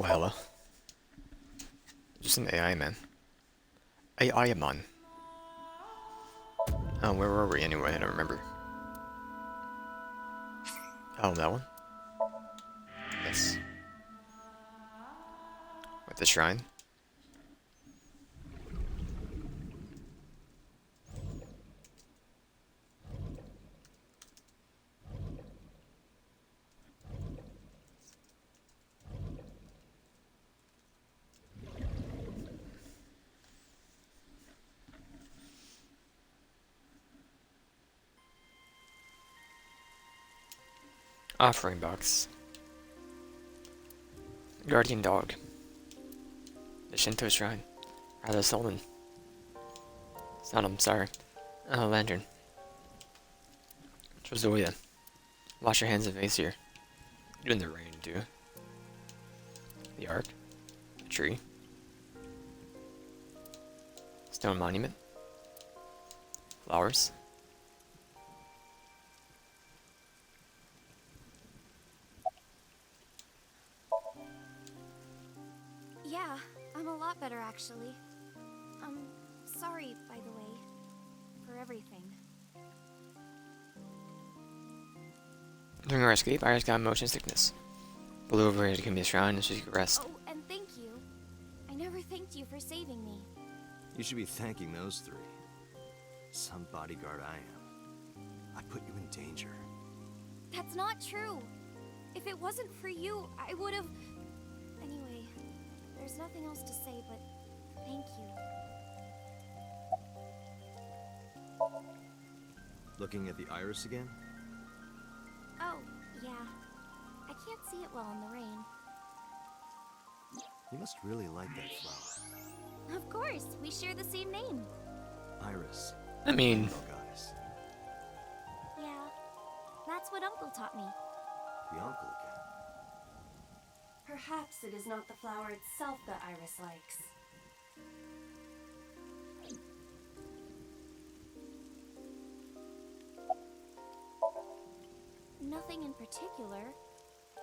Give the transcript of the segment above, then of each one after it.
Well, hello. Just an AI man. AI man. Oh, where were we anyway? I don't remember. Oh, that one? Yes. With the shrine? Offering box. Guardian dog. The Shinto shrine. Rather Solon. Sonum, sorry. Lantern. Trozoya. Wash your hands of Aesir. You're in the rain, too. The Ark. The tree. Stone monument. Flowers. Yeah, I'm a lot better actually. Sorry, by the way, for everything. During our escape, Iris got motion sickness. Flew over here to give me a shrine and she could rest. Oh, and thank you. I never thanked you for saving me. You should be thanking those three. Some bodyguard I am. I put you in danger. That's not true. If it wasn't for you, I would have... Anyway, there's nothing else to say, but thank you. Looking at the iris again? Oh, yeah. I can't see it well in the rain. You must really like that flower. Of course, we share the same name. Iris. I mean, Oh, goddess. Yeah, that's what Uncle taught me. The uncle again. Perhaps it is not the flower itself that Iris likes. Nothing in particular.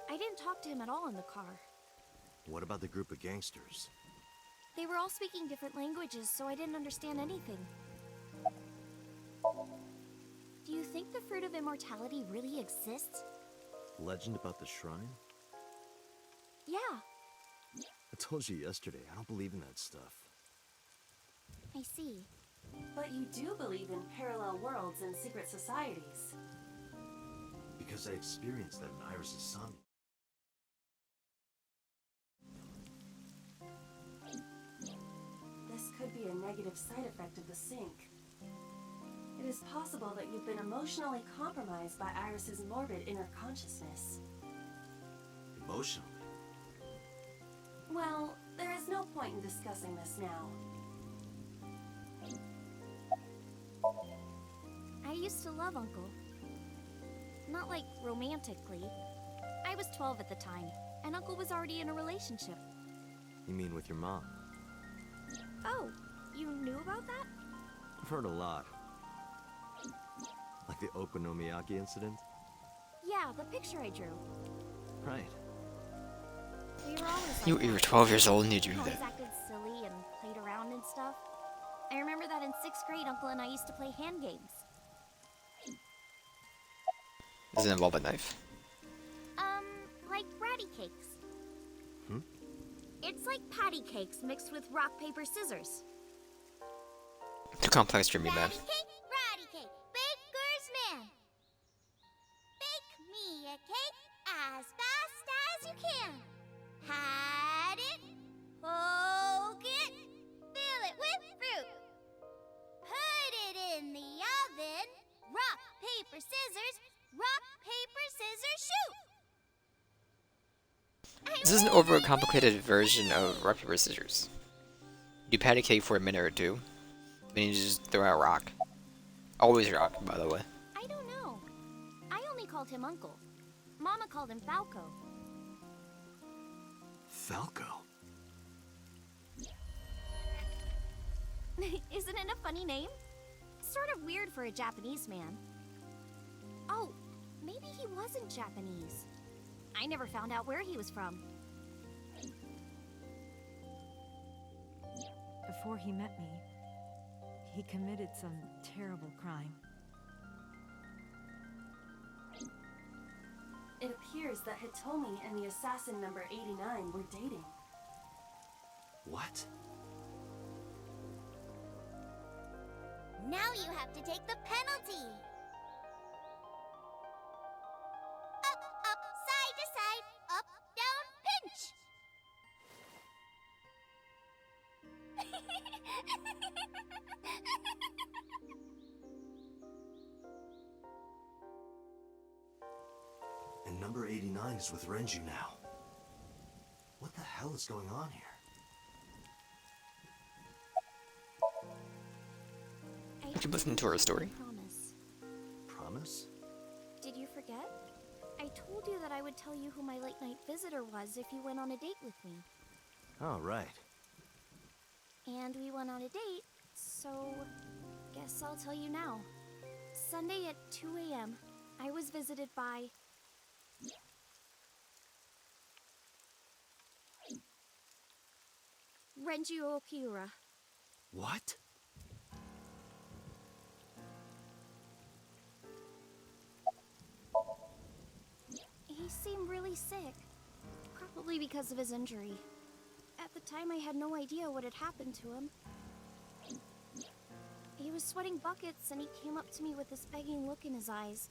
I didn't talk to him at all in the car. What about the group of gangsters? They were all speaking different languages, so I didn't understand anything. Do you think the fruit of immortality really exists? Legend about the shrine? Yeah, I told you yesterday, I don't believe in that stuff. I see. But you do believe in parallel worlds and secret societies. Because I experienced that in Iris' Somnium. This could be a negative side effect of the sync. It is possible that you've been emotionally compromised by Iris's morbid inner consciousness. Emotionally? Well, there is no point in discussing this now. I used to love Uncle. Not like romantically. I was 12 at the time, and Uncle was already in a relationship. You mean with your mom? Oh, you knew about that? I've heard a lot. Like the Okonomiyaki incident? Yeah, the picture I drew. Right. We were always like you were that. 12 years old and you drew Always that. acted silly and played around and stuff. I remember that in 6th grade, Uncle and I used to play hand games. Does it involve a knife? Like ratty cakes. Hmm? It's like patty cakes mixed with rock, paper, scissors. Too complex for me, man. Patty cake, ratty cake, baker's man. Bake me a cake as fast as you can. Pat it, poke it, fill it with fruit. Put it in the oven. Rock, paper, scissors. Rock, paper, scissors, shoot. This is an overcomplicated version of rock, paper, scissors. You patty cake for a minute or two, then you just throw out rock. Always rock, by the way. I don't know. I only called him Uncle. Mama called him Falco. Falco? Isn't it a funny name? Sort of weird for a Japanese man. Oh, maybe he wasn't Japanese. I never found out where he was from. before he met me, he committed some terrible crime. It appears that Hitomi and the assassin number 89 were dating. What? Now you have to take the penalty. Up, up, side to side, up, down, pinch. And number 89 is with Renju now. What the hell is going on here? Did you listen to her story? Promise. Promise? Did you forget? I told you that I would tell you who my late night visitor was if you went on a date with me. Oh, right. And we went on a date, so guess I'll tell you now. Sunday at 2 a.m., I was visited by... Renju Okiura. What? He seemed really sick, probably because of his injury. At the time, I had no idea what had happened to him. He was sweating buckets and he came up to me with this begging look in his eyes.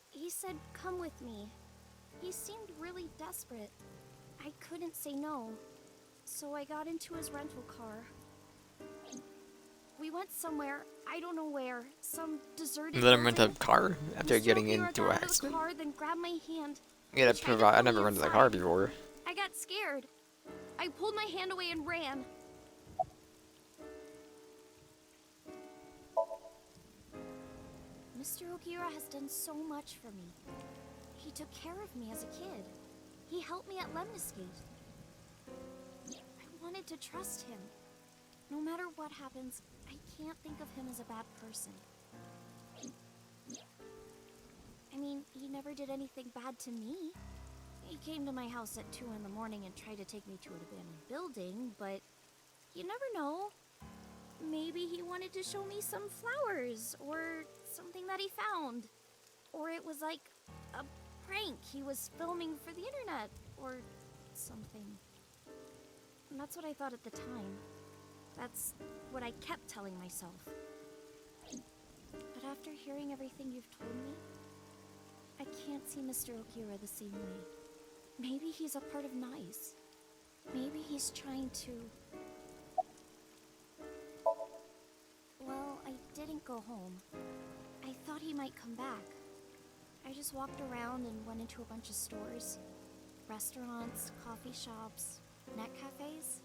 He said, "Come with me." He seemed really desperate. I couldn't say no, so I got into his rental car. We went somewhere, I don't know where, some deserted Let him rent a building. car after Mr. getting Okiura into got an out of the accident? car, then grabbed my hand. You gotta He tried to provide. I pull never me rented a car inside. before. I got scared. I pulled my hand away and ran. Mr. Okiura has done so much for me. He took care of me as a kid. He helped me at Lemniscate. I wanted to trust him. No matter what happens, I can't think of him as a bad person. I mean, he never did anything bad to me. He came to my house at 2 in the morning and tried to take me to an abandoned building, but you never know. Maybe he wanted to show me some flowers, or something that he found. Or it was like a prank he was filming for the internet, or something. And that's what I thought at the time. That's what I kept telling myself. But after hearing everything you've told me, I can't see Mr. Okiura the same way. Maybe he's a part of Nice. Maybe he's trying to... Well, I didn't go home. I thought he might come back. I just walked around and went into a bunch of stores. Restaurants, coffee shops, net cafes.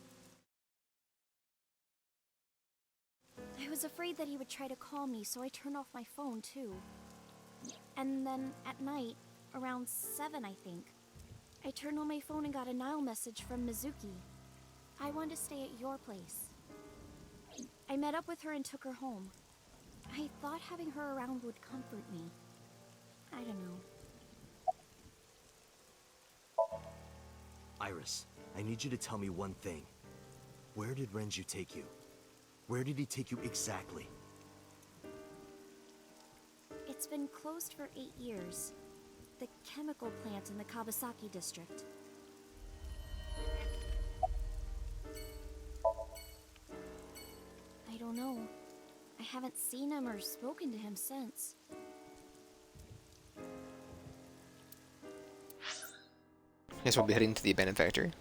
I was afraid that he would try to call me, so I turned off my phone too. And then at night, around 7 I think, I turned on my phone and got a Nile message from Mizuki. I wanted to stay at your place. I met up with her and took her home. I thought having her around would comfort me. I don't know. Iris, I need you to tell me one thing. Where did Renju take you? Where did he take you exactly? It's been closed for 8 years. The chemical plant in the Kawasaki district. I don't know. I haven't seen him or spoken to him since. Guess we'll be heading to the abandoned factory.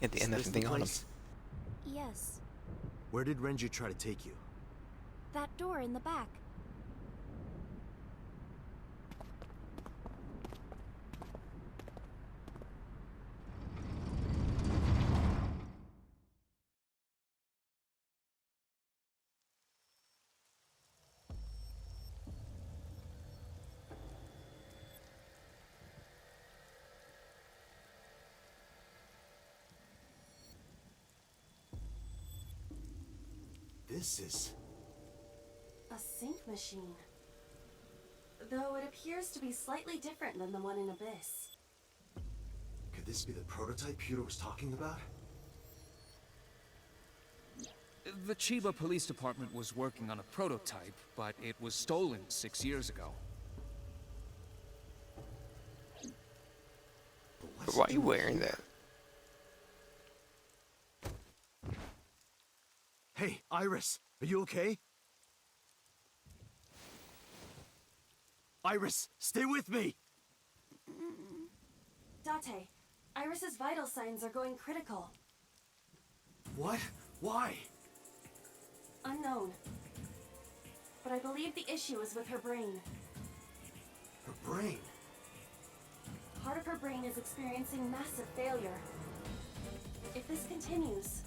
At the Is end of this something the on him. place? Yes, Where did Renju try to take you? that door in the back. This is... A sync machine. Though it appears to be slightly different than the one in Abyss. Could this be the prototype Peter was talking about? The Chiba Police Department was working on a prototype, but it was stolen 6 years ago. But why are you wearing that? Hey, Iris, are you okay? Iris, stay with me! Date, Iris's vital signs are going critical. What? Why? Unknown. But I believe the issue is with her brain. Her brain. Part of her brain is experiencing massive failure. If this continues...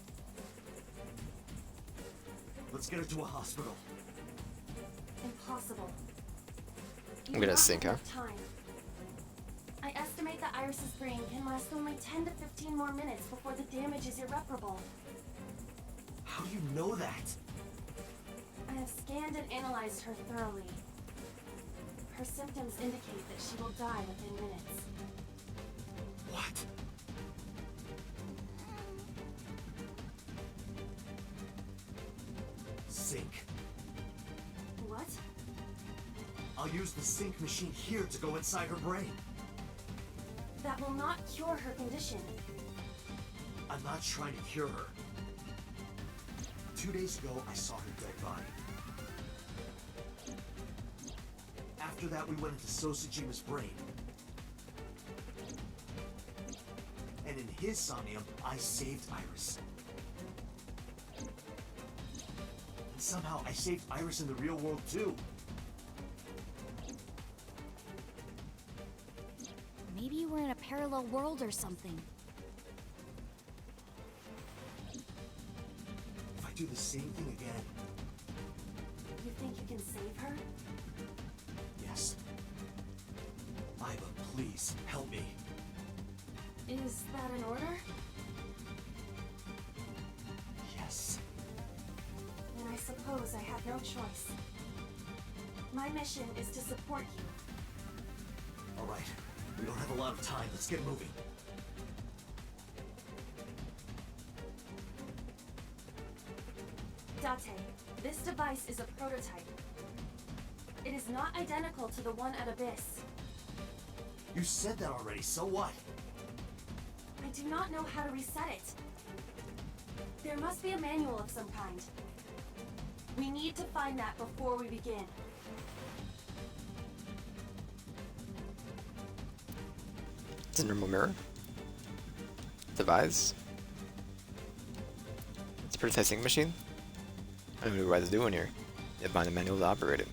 Let's get her to a hospital. Impossible. I'm gonna sync her. Time. I estimate that Iris's brain can last only 10 to 15 more minutes before the damage is irreparable. How do you know that? I have scanned and analyzed her thoroughly. Her symptoms indicate that she will die within minutes. What? Sync. What? I'll use the sync machine here to go inside her brain. That will not cure her condition. I'm not trying to cure her. 2 days ago, I saw her dead body. After that, we went into Sosajima's brain. And in his Somnium, I saved Iris. And somehow, I saved Iris in the real world, too. Maybe we're in a parallel world or something. If I do the same thing again, You think you can save her? yes. Iva, please, help me. Is that an order? Yes. Then I suppose I have no choice. My mission is to support you. All right. We don't have a lot of time. Let's get moving. Date, this device is a prototype. It is not identical to the one at Abyss. You said that already, so what? I do not know how to reset it. There must be a manual of some kind. We need to find that before we begin. It's a normal mirror. Device. It's a prototyping machine. I don't know what it's doing here. You have to find a manual to operate it.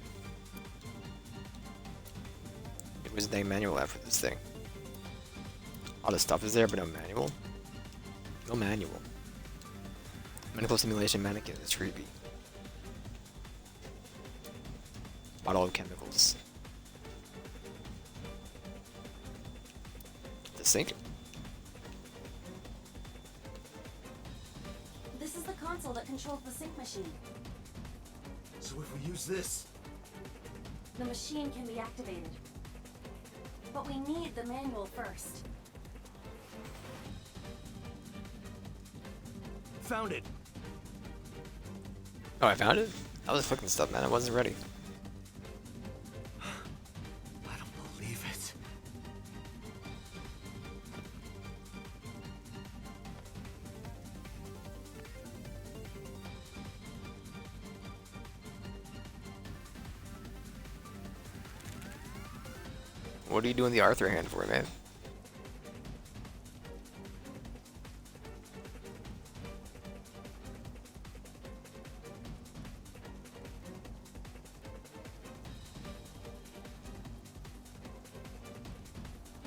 It was a dang manual after this thing. All the stuff is there, but no manual. No manual. Medical simulation mannequin is creepy. Bottle of chemicals. The sink. This is the console that controls the sync machine. So if we use this, The machine can be activated. But we need the manual first. found it. Oh, I found it? I was fucking stuff, man. I wasn't ready. I don't believe it. What are you doing the Arthur hand for, man?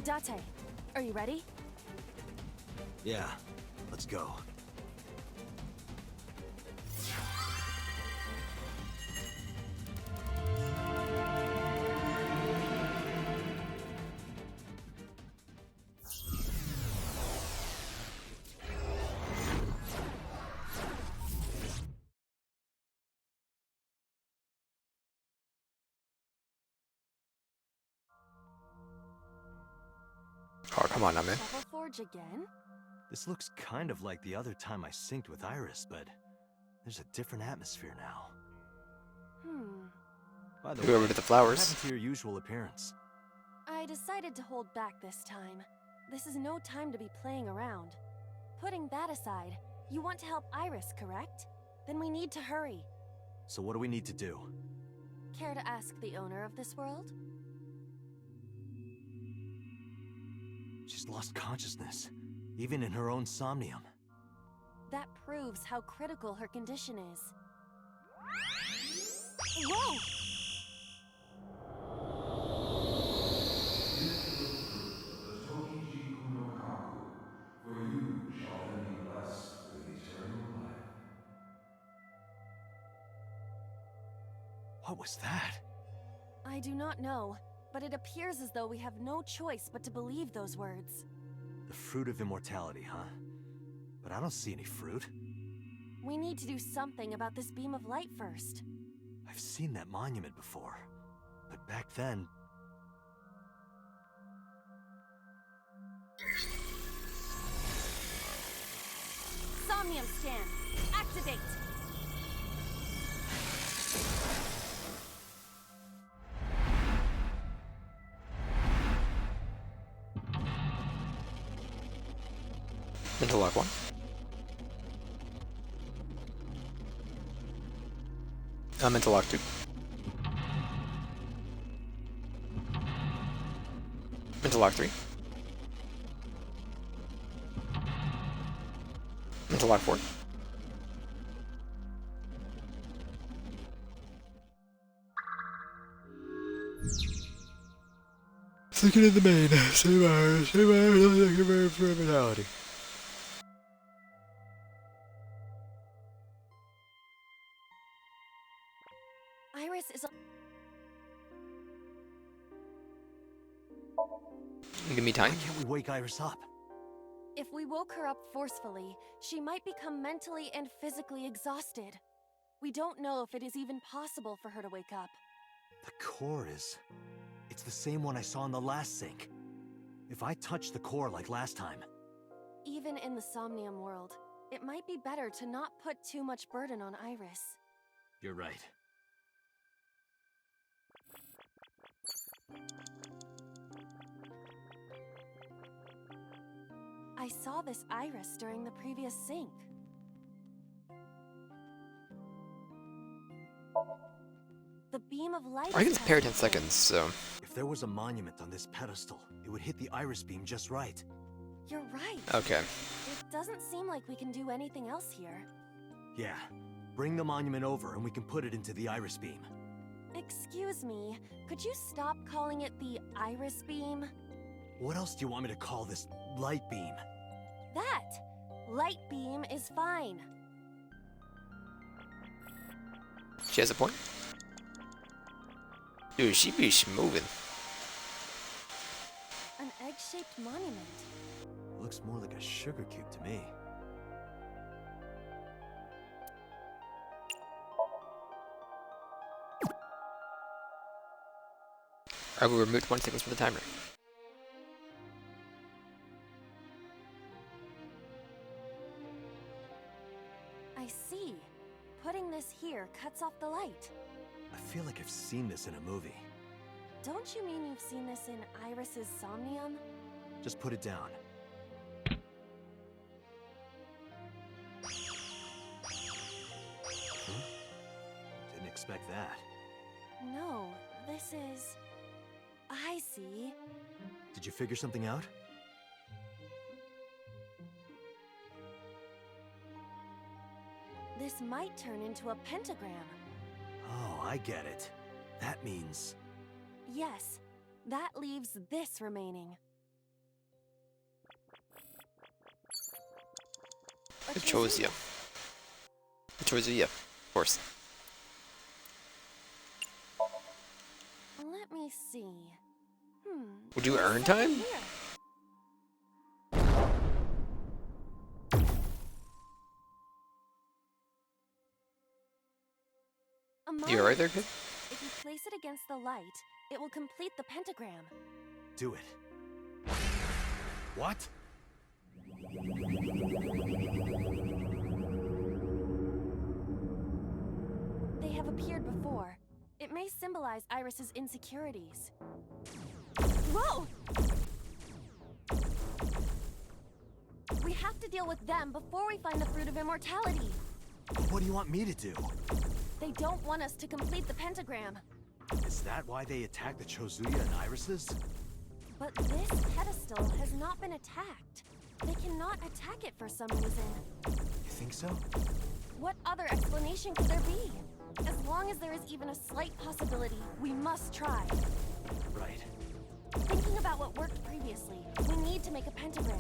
Date, are you ready? Yeah, let's go. Come on now, man. Shovel Forge again? This looks kind of like the other time I synced with Iris, but there's a different atmosphere now. By the Go over way, to the what flowers. happened to your usual appearance? I decided to hold back this time. This is no time to be playing around. Putting that aside, you want to help Iris, correct? Then we need to hurry. So what do we need to do? Care to ask the owner of this world? She's lost consciousness, even in her own Somnium. That proves how critical her condition is. Whoa! For you shall then be blessed with eternal life. What was that? I do not know, but it appears as though we have no choice but to believe those words. The fruit of immortality, huh? But I don't see any fruit. We need to do something about this beam of light first. I've seen that monument before, but back then... Somnium scan! Activate! Interlock 1. Interlock 2. Interlock 3. Interlock 4. Second in the main. Same hour, for immortality. Iris is... Give me time. Why can't we wake Iris up? If we woke her up forcefully, she might become mentally and physically exhausted. We don't know if it is even possible for her to wake up. The core is... It's the same one I saw in the last sync. If I touch the core like last time... Even in the Somnium world, it might be better to not put too much burden on Iris. You're right. I saw this Iris during the previous sync. The beam of light... I can spare 10 seconds, so... If there was a monument on this pedestal, it would hit the Iris beam just right. You're right. Okay. It doesn't seem like we can do anything else here. Yeah. Bring the monument over and we can put it into the Iris beam. Excuse me, could you stop calling it the Iris beam? What else do you want me to call this light beam? That! Light beam is fine. She has a point. Dude, she be moving. An egg-shaped monument. Looks more like a sugar cube to me. I will remove 1 second from the timer. I see. Putting this here cuts off the light. I feel like I've seen this in a movie. Don't you mean you've seen this in Iris's Somnium? Just put it down. Huh? Didn't expect that. No, this is... I see. Did you figure something out? This might turn into a pentagram. Oh, I get it. That means... Yes, that leaves this remaining. It chose you. It chose you, of course. Let me see. Would you earn time? Here. You alright there, kid? If you place it against the light, it will complete the pentagram. Do it. What? They have appeared before. It may symbolize Iris's insecurities. Whoa! We have to deal with them before we find the Fruit of Immortality. What do you want me to do? They don't want us to complete the pentagram. Is that why they attacked the Chozuya and Irises? But this pedestal has not been attacked. They cannot attack it for some reason. You think so? What other explanation could there be? As long as there is even a slight possibility, we must try. Right. Thinking about what worked previously, we need to make a pentagram.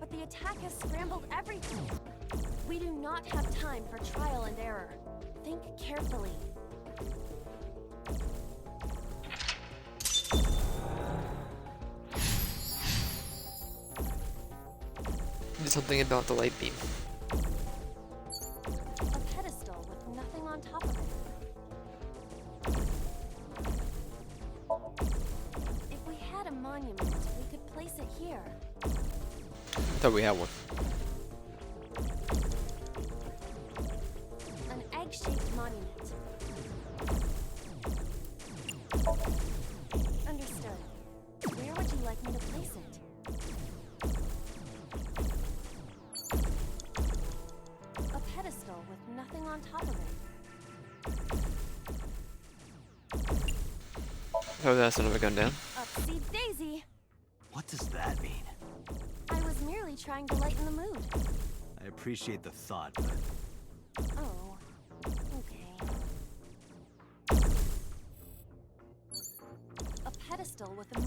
But the attack has scrambled everything. We do not have time for trial and error. Think carefully. There's something about the light beam. A pedestal with nothing on top of it. If we had a monument, we could place it here. I thought we had one. An egg-shaped monument. Understood. Where would you like me to place it? A pedestal with nothing on top of it. Oh, that's another gun down. Upsy daisy! What does that mean? I was merely trying to lighten the mood. I appreciate the thought, but Oh, okay. A pedestal with a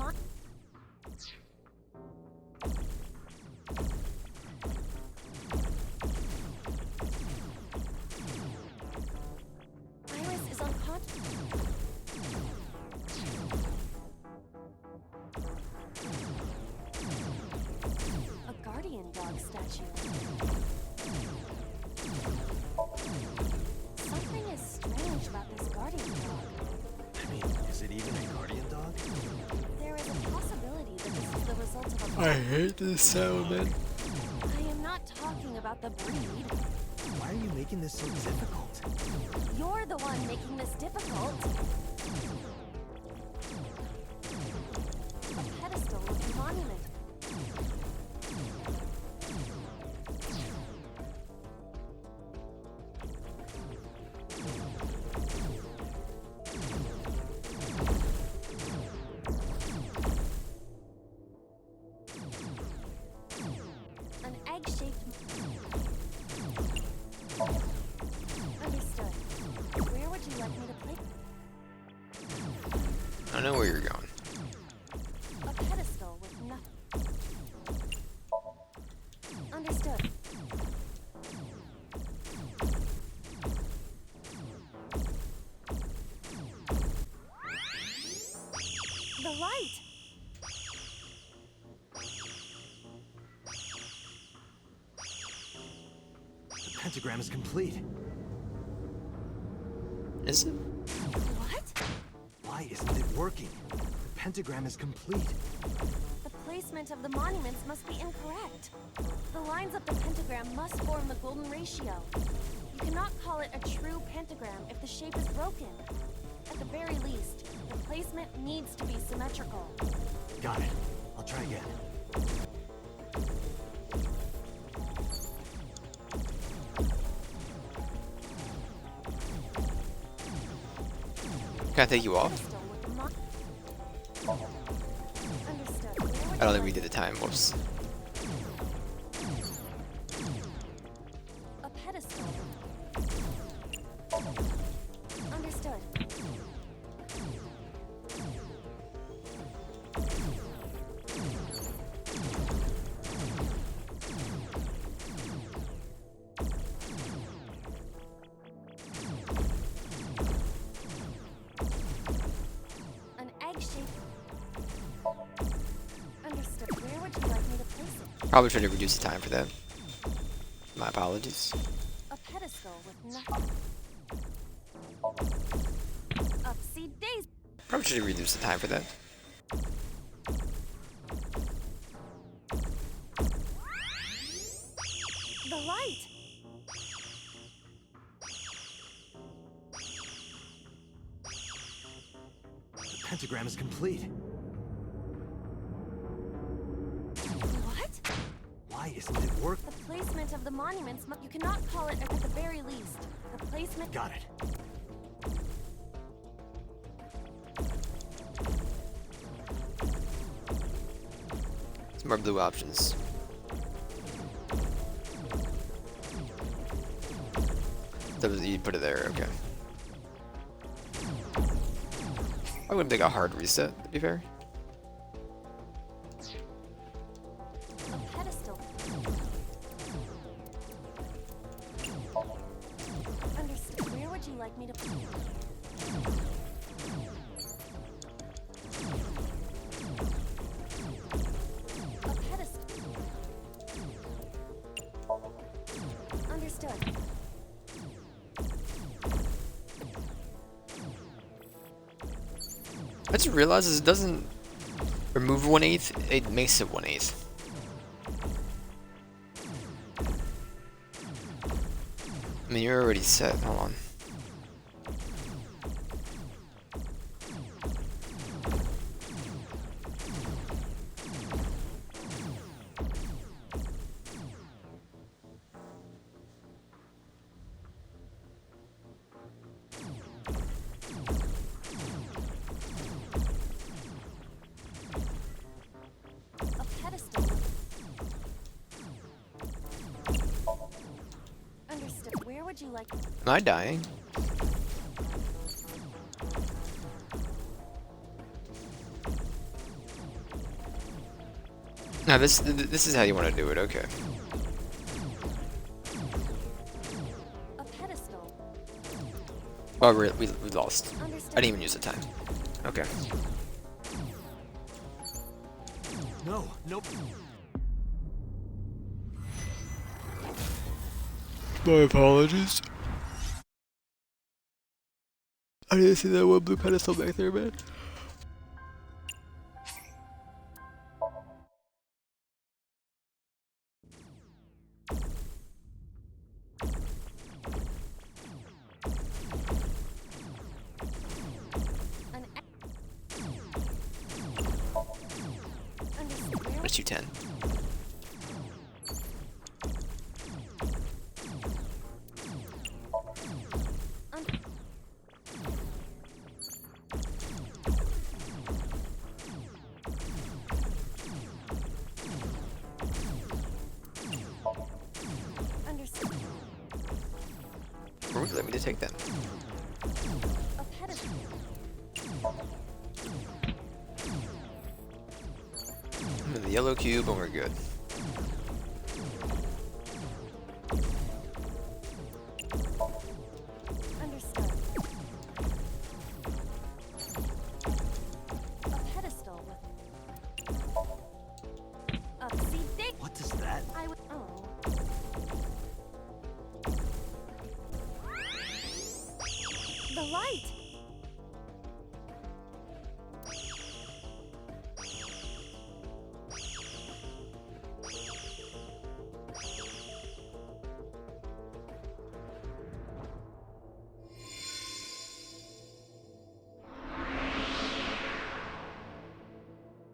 Iris is unconscious. A guardian dog statue. Something is strange about this guardian dog. I mean, is it even a guardian dog? There is a possibility that this is the result of a I hate this sound, man. I am not talking about the breed. Why are you making this so difficult? You're the one making this difficult. A pedestal with a monument. An egg-shaped. Understood. Where would you like me to place? I know where you're going. A pedestal with nothing. Understood. The light! The pentagram is complete. Is it? What? Why isn't it working? The pentagram is complete. The placement of the monuments must be incorrect. The lines of the pentagram must form the golden ratio. You cannot call it a true pentagram if the shape is broken. At the very least, the placement needs to be symmetrical. Got it. I'll try again. Can I take you off? Pedestal with the Understood. Where would I don't you think we like- did the time. Whoops. A pedestal. Understood. An egg-shaped. Understood. Where would you like me to place it? Probably trying to reduce the time for that. My apologies. A pedestal with nothing. Upsy daisy. Probably should have reduced the time for that. pentagram is complete. What? Why isn't it working? The placement of the monuments you cannot call it at the very least. The placement... Got it. Some more blue options. That was, you put it there, okay. I wouldn't make a hard reset, to be fair. A pedestal. Understood. Where would you like me to... A pedestal. Understood. I just realized this doesn't remove 1/8, it makes it 1/8. I mean, you're already set, hold on. A pedestal. Understood. Where would you like... Am I dying? No, this is how you want to do it, okay. A pedestal. Oh, we lost. Understood. I didn't even use the time. Okay. No, nope. My apologies. I didn't see that one blue pedestal back there, man. An... Understood. Where would... Let's do 10. Understood. Where would you like me to take them? A pedestal. I'm in the yellow cube and we're good. Understood. A pedestal with... See, they... What does that? I would... Oh. The light!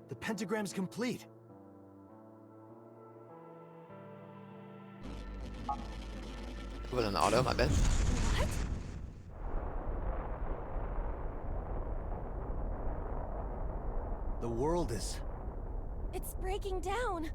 The pentagram's complete. It was an auto, my bad. What? The world is... It's breaking down.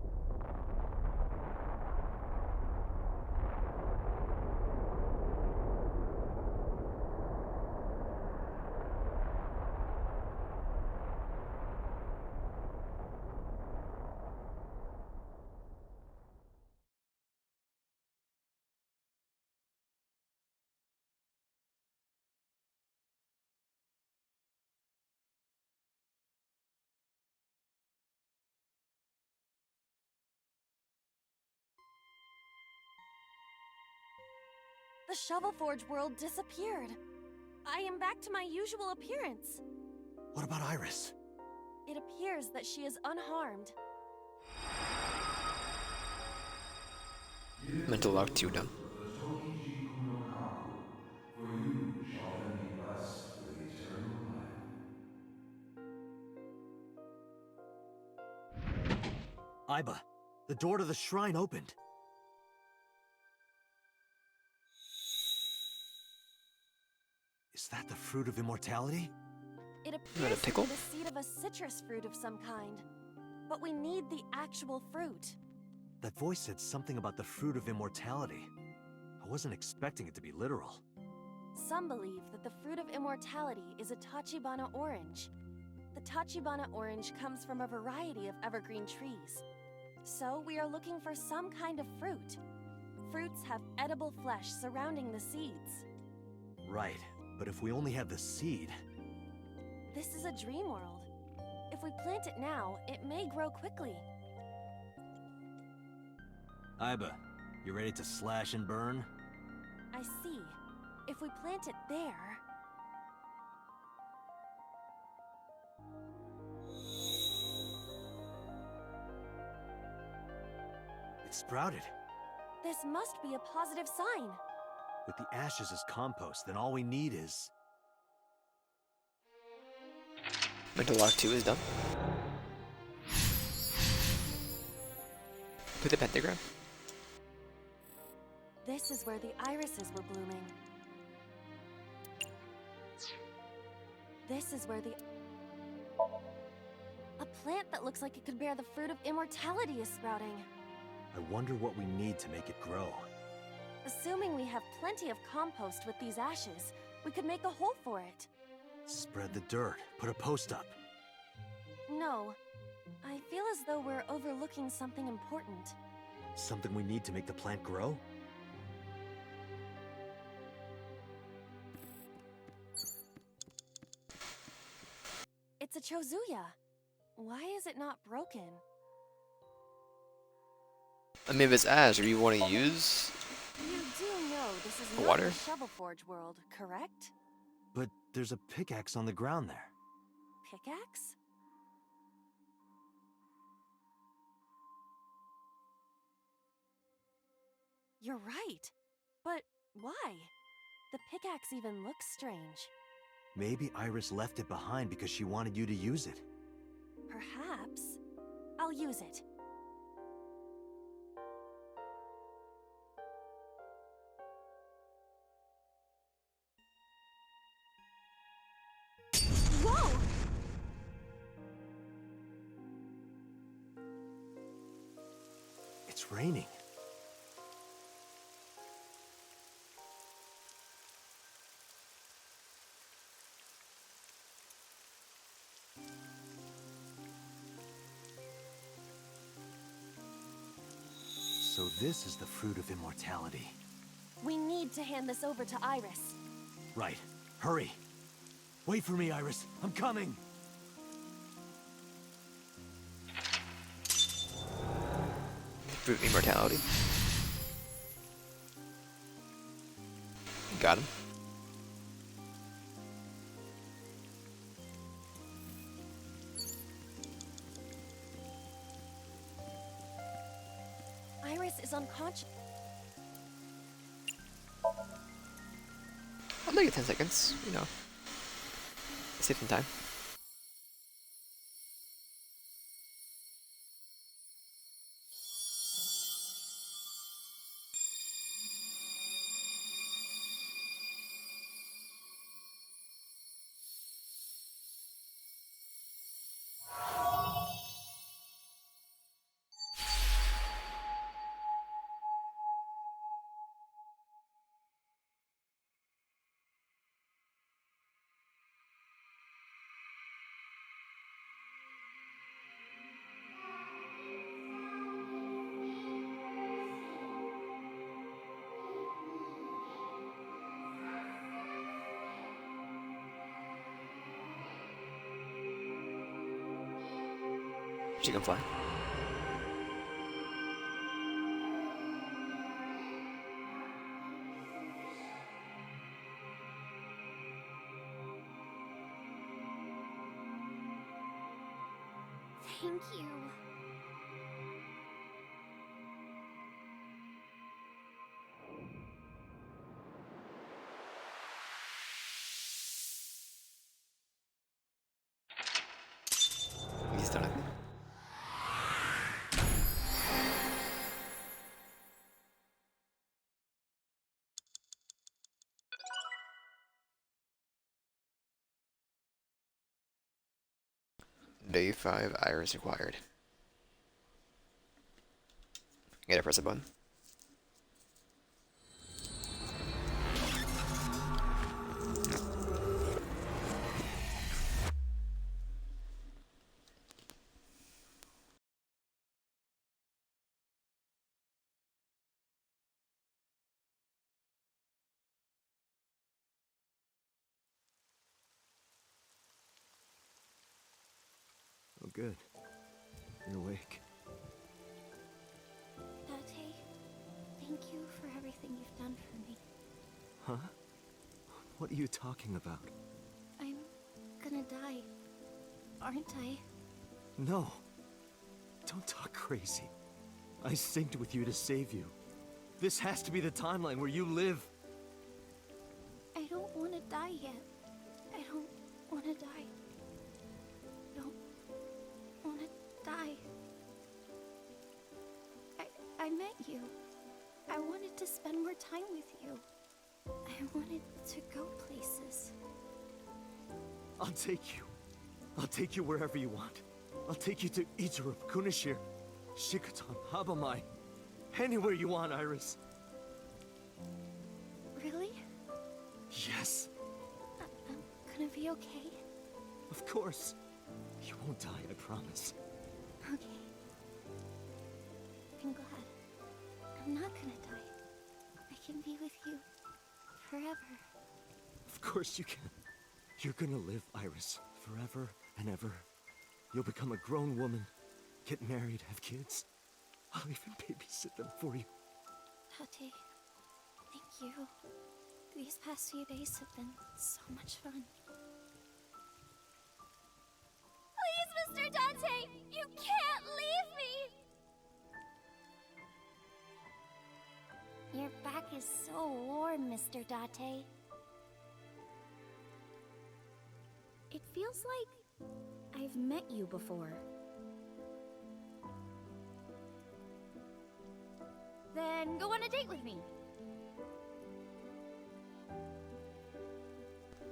The Shovel Forge world disappeared. I am back to my usual appearance. What about Iris? It appears that she is unharmed. Mental lock 2 done. For you shall then be blessed with eternal life. Iba, the door to the shrine opened. Is that the fruit of immortality? It that a appears to be pickle? the seed of a citrus fruit of some kind. But we need the actual fruit. That voice said something about the fruit of immortality. I wasn't expecting it to be literal. Some believe that the fruit of immortality is a Tachibana orange. The Tachibana orange comes from a variety of evergreen trees. So we are looking for some kind of fruit. Fruits have edible flesh surrounding the seeds. Right, but if we only have the seed... This is a dream world. If we plant it now, it may grow quickly. Iba, you ready to slash and burn? I see. If we plant it there... It sprouted. This must be a positive sign. With the ashes as compost, then all we need is... Mental lock 2 is done. Put the pentagram. This is where the irises were blooming. This is where the... A plant that looks like it could bear the fruit of immortality is sprouting. I wonder what we need to make it grow. Assuming we have plenty of compost with these ashes, we could make a hole for it. Spread the dirt, put a post up. No. I feel as though we're overlooking something important. Something we need to make the plant grow? It's a Chozuya. Why is it not broken? I mean, if it's ash, or you want to use You do know this is The not water? the Shovel Forge world, correct? But there's a pickaxe on the ground there. Pickaxe? You're right. But why? The pickaxe even looks strange. Maybe Iris left it behind because she wanted you to use it. Perhaps. I'll use it. Whoa! It's raining. So this is the fruit of immortality. We need to hand this over to Iris. Right. Hurry. Wait for me, Iris. I'm coming. fruit of immortality. Got him. Iris is unconscious. I'll make it 10 seconds, you know. Save some time. She can fly. Thank you. He's done, I think. Day 5 iris required. You gotta press a button. Oh, good. You're awake. Date, thank you for everything you've done for me. Huh? What are you talking about? I'm gonna die, aren't I? No. Don't talk crazy. I synced with you to save you. This has to be the timeline where you live. I don't want to die yet. I don't want to die. I don't want to die. I met you. I wanted to spend more time with you. I wanted to go places. I'll take you. I'll take you wherever you want. I'll take you to Izurup, Kunashir, Shikotan, Habamai. Anywhere you want, Iris. Really? Yes, I'm gonna be okay? of course. You won't die, I promise. Okay. I'm glad. I'm not gonna die. I can be with you forever. Of course you can. You're gonna live, Iris, forever and ever. You'll become a grown woman, get married, have kids. I'll even babysit them for you. Tate, thank you. These past few days have been so much fun. Please, Mr. Dante! You can't leave me! Your back is so warm, Mr. Date. It feels like I've met you before. Then go on a date with me.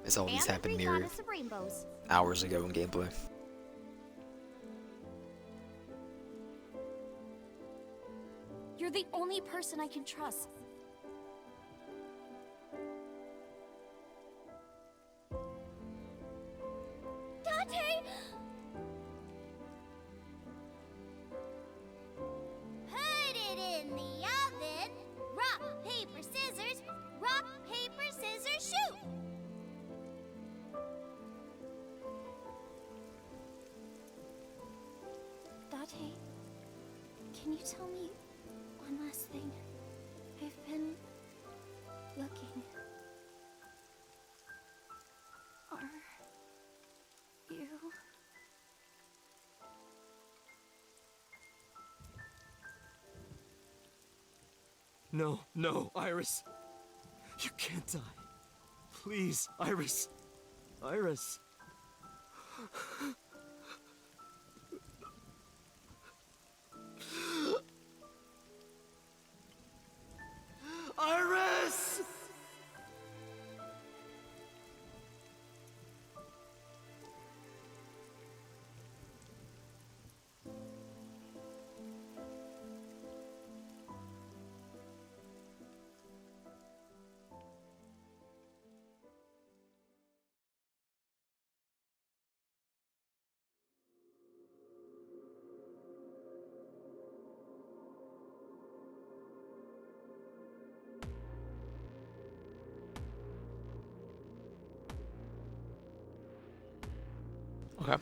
This all these And happened three mere goddess of rainbows. hours ago in gameplay. You're the only person I can trust. Dante! Put it in the oven. Rock, paper, scissors. Rock, paper, scissors, shoot! Dante, can you tell me one last thing? I've been looking. Are you? No, no, Iris. You can't die. Please, Iris. Iris. Iris! Okay.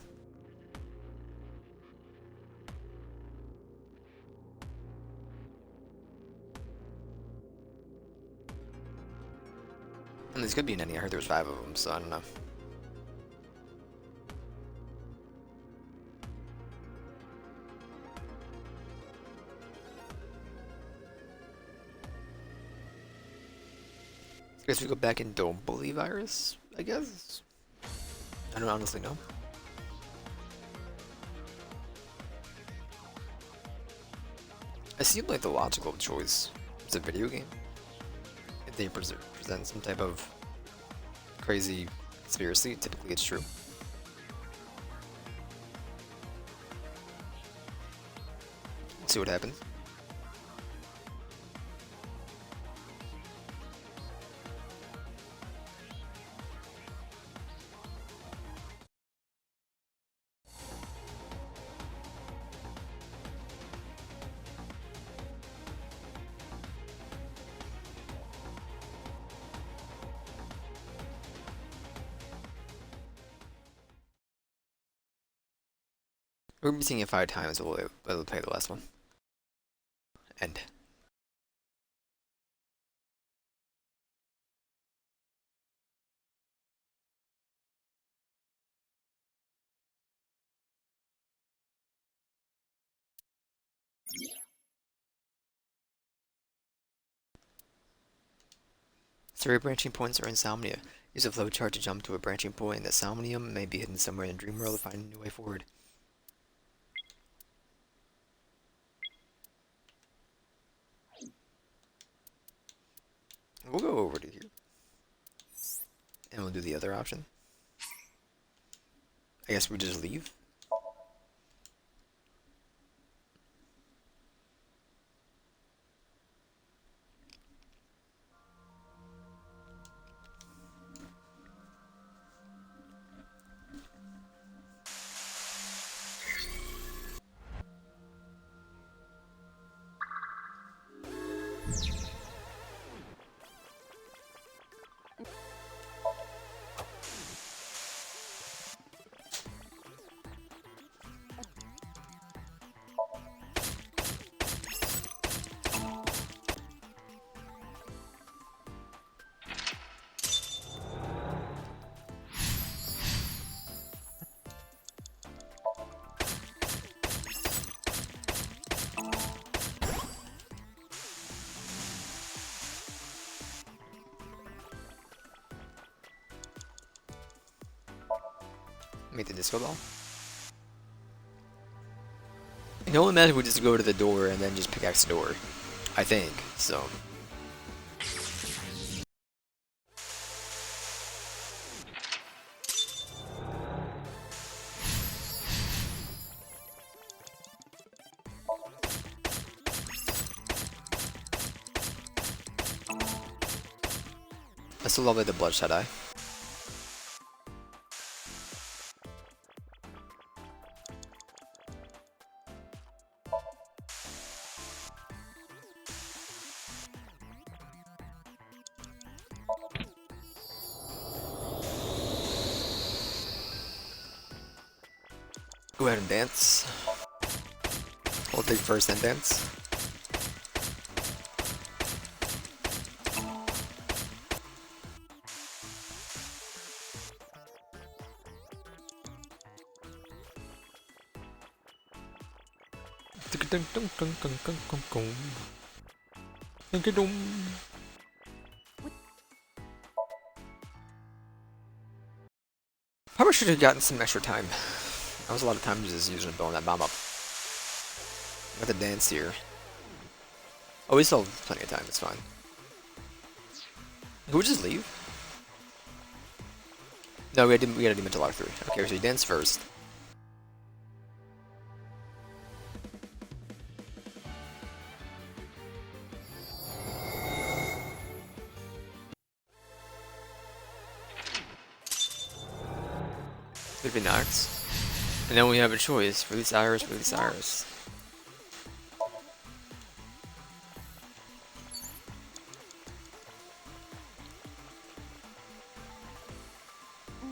And this could be an ending. I heard there was 5 of them, so I don't know. I guess we go back and don't believe Iris, I guess? I don't honestly know. It seemed like the logical choice. It's a video game. If they present some type of crazy conspiracy, typically it's true. Let's see what happens. We're missing it 5 times, we'll play the last one. End. Three branching points are in Somnia. Use a flowchart to jump to a branching point in the Somnium may be hidden somewhere in the dream world to find a new way forward. We'll go over to here. And we'll do the other option. I guess we just leave. Make the disco ball. I can only imagine we just go to the door and then just pickaxe the door. I think, so. I still love the bloodshot eye. Go ahead and dance. We'll take first and dance. Probably should have gotten some extra time. That was a lot of time just using blowing that bomb up. Got the dance here. Oh, we still have plenty of time, it's fine. Can we just leave? No, we gotta do mental lock 3. Okay, so you dance first. Could be Nox. And then we have a choice. Release Iris, release Iris.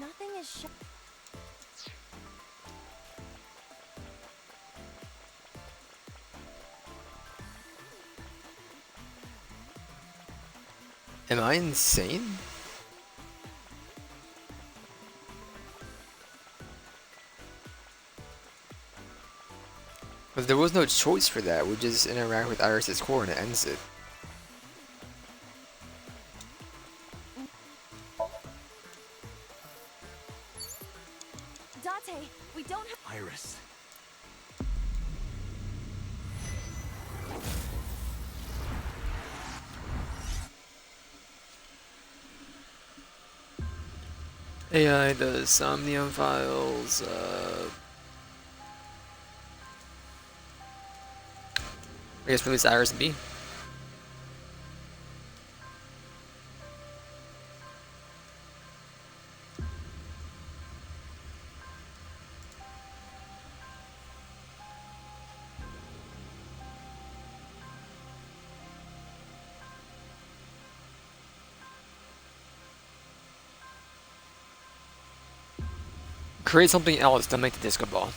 Nothing is Am I insane? But there was no choice for that. We just interact with Iris's core and it ends it. Date, we don't have Iris. AI does Somnium files, I guess release Iris and B. Create something else to make the disco ball.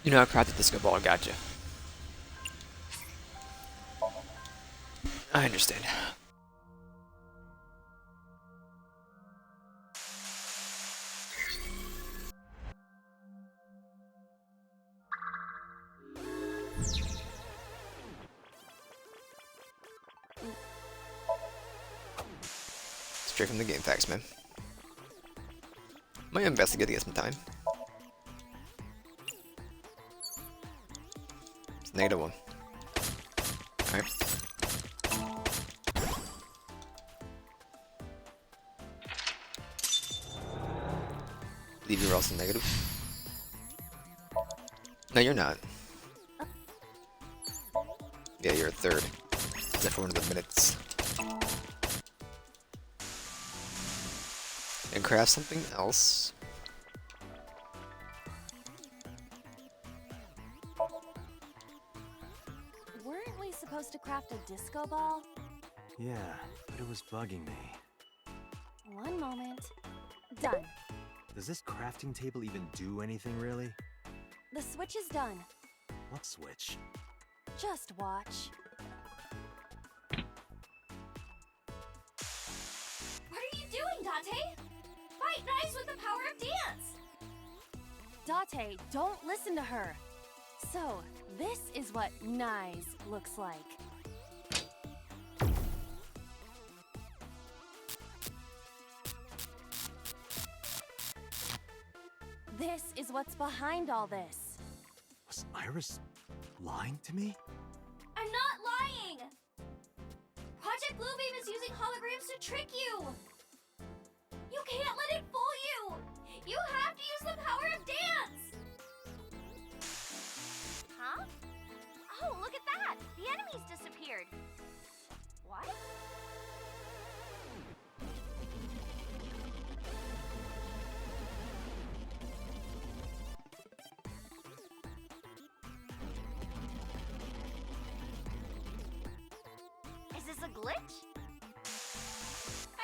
You know how to craft the disco ball, gotcha. I understand. Straight from the game facts, man. Might investigate to get some time. It's -1. Alright. Leave you else in negative. No, you're not. Yeah, you're a third. Except for one of the minutes. And craft something else. Weren't we supposed to craft a disco ball? Yeah, but it was bugging me. One moment. Done. Does this crafting table even do anything, really? The switch is done. What switch? Just watch. What are you doing, Date? Fight nice with the power of dance! Date, don't listen to her. So, this is what nice looks like. This is what's behind all this. Was Iris lying to me? I'm not lying! Project Bluebeam is using holograms to trick you! You can't let it fool you! You have to use the power of dance! Huh? Oh, look at that! The enemies disappeared! What? Is this a glitch?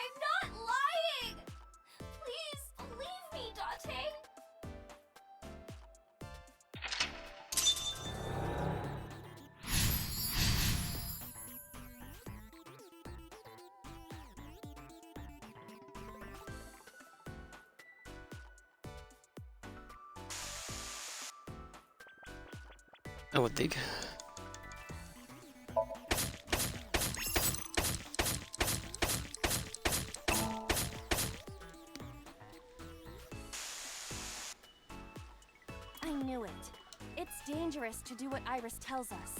I'm not lying! Please, believe me, Date! I would think. I knew it. It's dangerous to do what Iris tells us.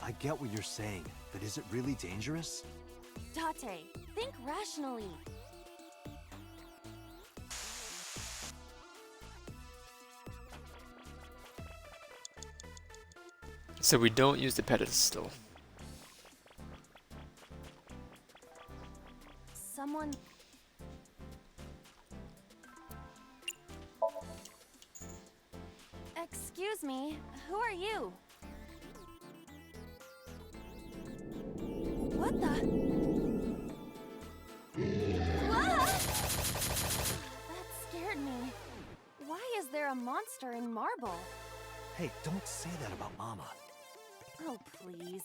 I get what you're saying, but is it really dangerous? Date, think rationally. So we don't use the pedestal. Someone... Excuse me, who are you? What the? Ah! That scared me. Why is there a monster in marble? Hey, don't say that about Mama. Oh, please.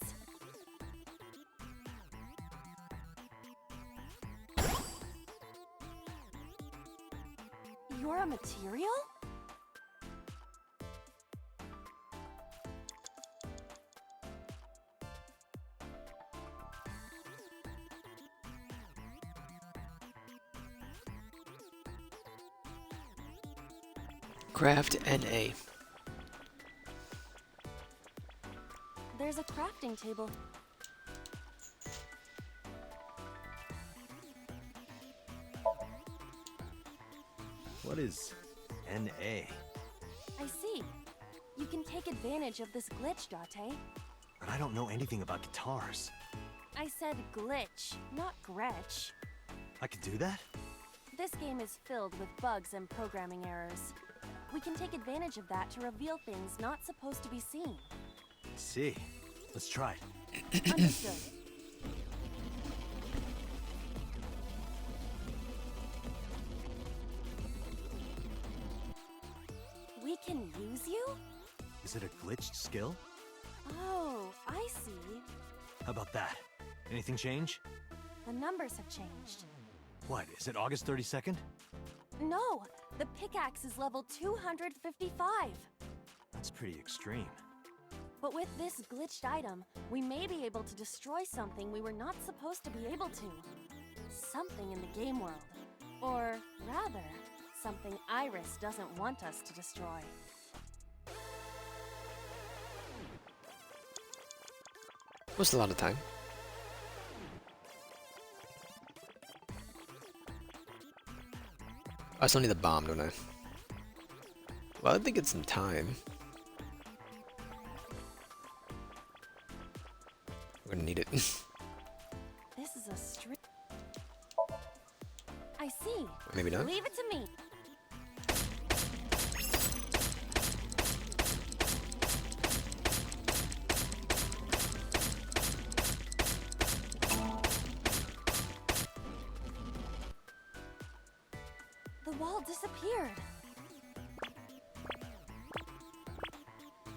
You're a material? Craft NA. There's a crafting table. What is NA? I see. You can take advantage of this glitch, Date. But I don't know anything about guitars. I said glitch, not Gretch. I can do that? This game is filled with bugs and programming errors. We can take advantage of that to reveal things not supposed to be seen. See. Let's try it. Understood. We can use you? Is it a glitched skill? Oh, I see. How about that? Anything change? The numbers have changed. What, is it August 32nd? No, the pickaxe is level 255. That's pretty extreme. But with this glitched item, we may be able to destroy something we were not supposed to be able to. Something in the game world. Or rather, something Iris doesn't want us to destroy. Wasted a lot of time. I still need the bomb, don't I? Well, I think it's some time. We're gonna need it. This is a street. I see. Maybe not. Leave it to me. The wall disappeared.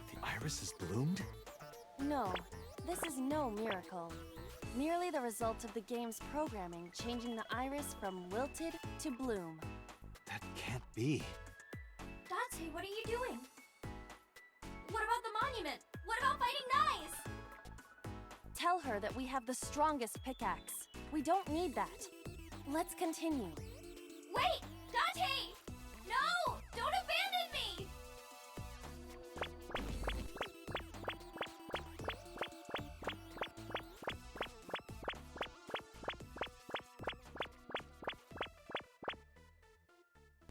The iris has bloomed? No, this is no miracle. Merely the result of the game's programming changing the iris from wilted to bloom. That can't be. Dante, what are you doing? What about the monument? What about fighting knives? Tell her that we have the strongest pickaxe. We don't need that. Let's continue. Wait! Dante! No! Don't abandon me!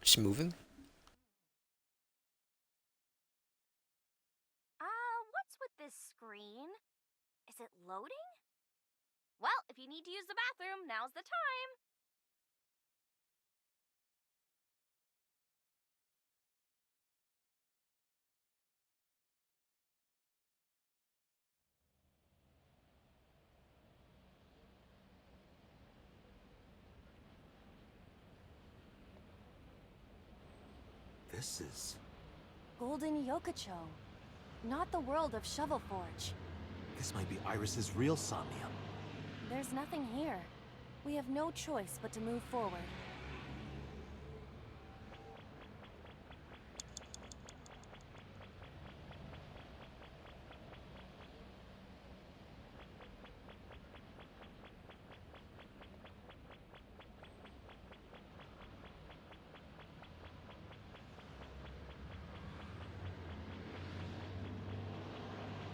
She's moving. What's with this screen? Is it loading? Well, if you need to use the bathroom, now's the time. This is... Golden Yokocho. Not the world of Shovelforge. This might be Iris's real Somnium. There's nothing here. We have no choice but to move forward.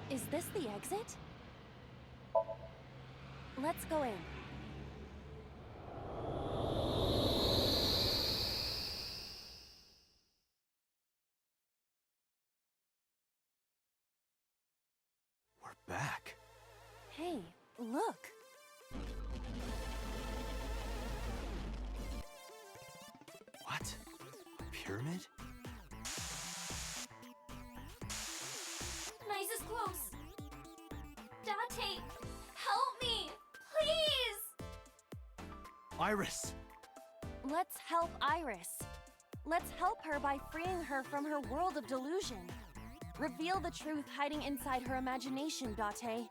Is this the exit? Let's go in. We're back. Hey, look! What? A pyramid? Nice is close. Dante, help me! Please! Iris! Let's help Iris. Let's help her by freeing her from her world of delusion. Reveal the truth hiding inside her imagination, Date.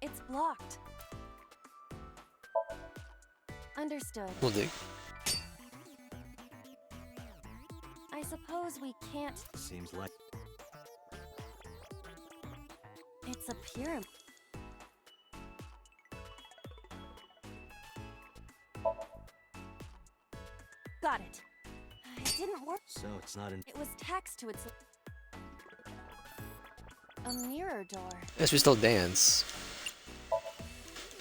It's blocked. Understood. We'll dig. I suppose we can't. Seems like... It's a pyramid. got it. It didn't work. So it's not in. It was text to its... A mirror door. Yes, we still dance.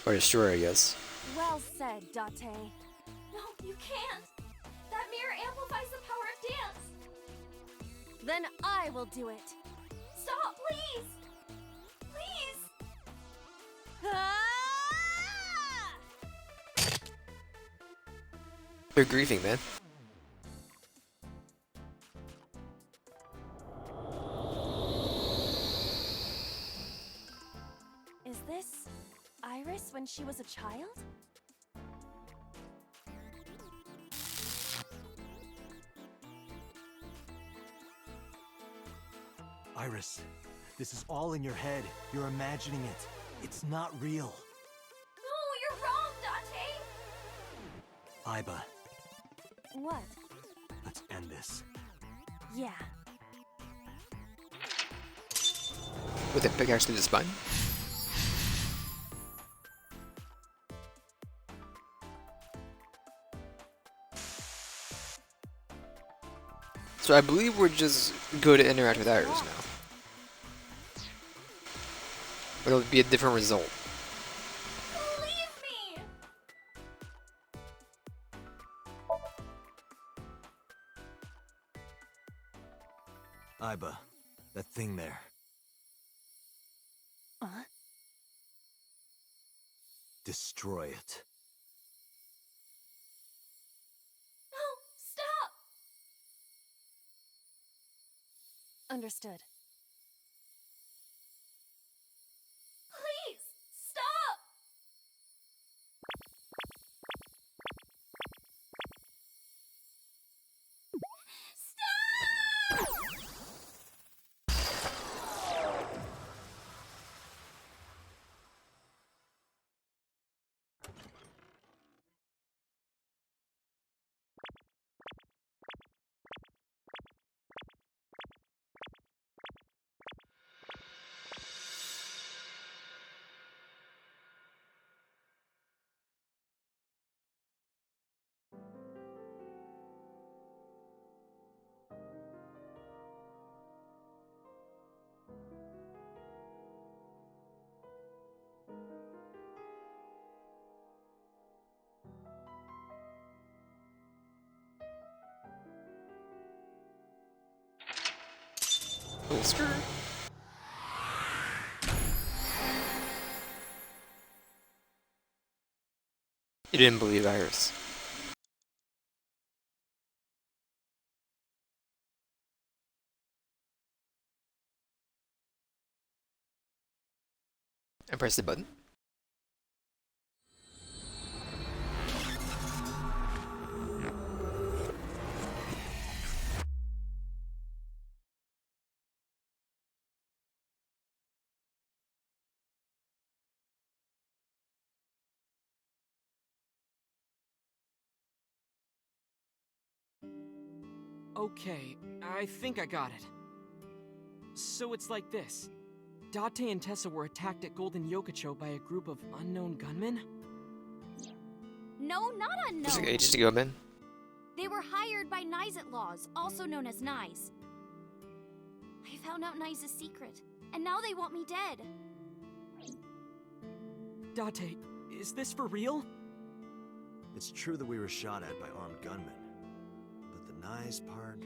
Or destroy, I guess. Well said, Date. No, you can't. That mirror amplifies the power of dance. Then I will do it. Stop, please. Please. Ah! They're grieving, man. Is this Iris when she was a child? Iris, this is all in your head. You're imagining it. It's not real. No, you're wrong, Date! Iba, What? let's end this. Yeah. With a pickaxe to the spine. So I believe we're just good to interact with Iris now. But it'll be a different result. Leave me! Iba, that thing there. Huh? Destroy it. No, stop! Understood. Please, stop! Stop! Little skirt. You didn't believe Iris. And press the button. Okay, I think I got it. So it's like this. Date and Tessa were attacked at Golden Yokocho by a group of unknown gunmen? No, not Just like unknown. ages ago, man. They were hired by Nyzet Laws, also known as Nyz. I found out Nyz's secret, and now they want me dead. Date, is this for real? It's true that we were shot at by armed gunmen. But the Nyz part...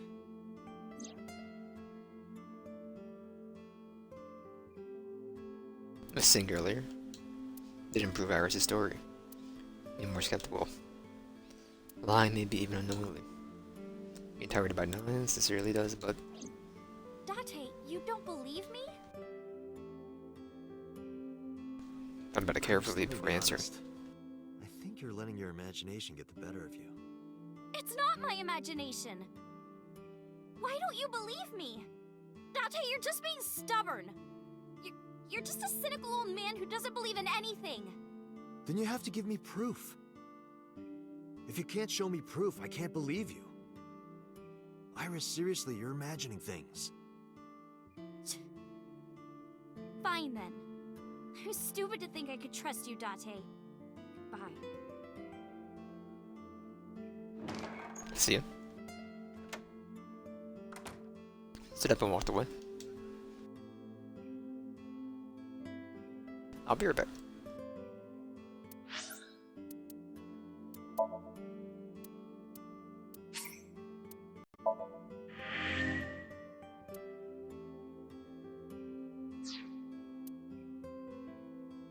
A thing earlier. Did improve Iris' story. Be more skeptical. Lying maybe even unknowingly. Being targeted by Nyz sincerely does, but Date, you don't believe me? I'm better carefully Just to before be answering. honest, I think you're letting your imagination get the better of you. It's not my imagination. Why don't you believe me? Date, you're just being stubborn. You're just a cynical old man who doesn't believe in anything. Then you have to give me proof. If you can't show me proof, I can't believe you. Iris, seriously, you're imagining things. Fine then. I was stupid to think I could trust you, Date. Bye. See ya. Stood up and walked away. I'll be right back.